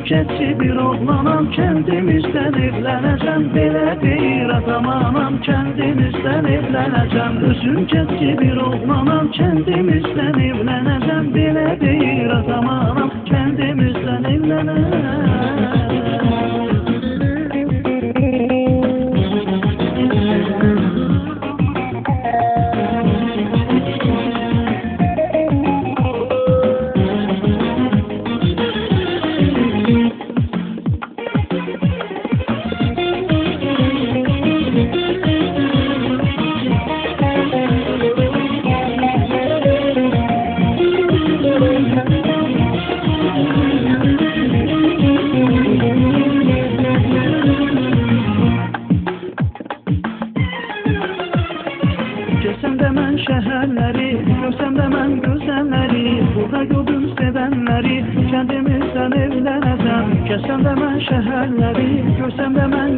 keçi bir oğlanam, kəndimizdən evlənəcəm. Belə deyir atam anam, kəndimizdən evlənəcəm. Özüm keçi bir oğlanam, kəndimizdən evlənəcəm. Belə deyir atam anam, kəndimizdən evlənəcəm. Görsəm də mən şəhərləri, görsəm də mən gözəlləri, burada gördüm sevənləri, kəndimizdən evlənəcəm. Görsəm də mən şəhərləri, görsəm də mən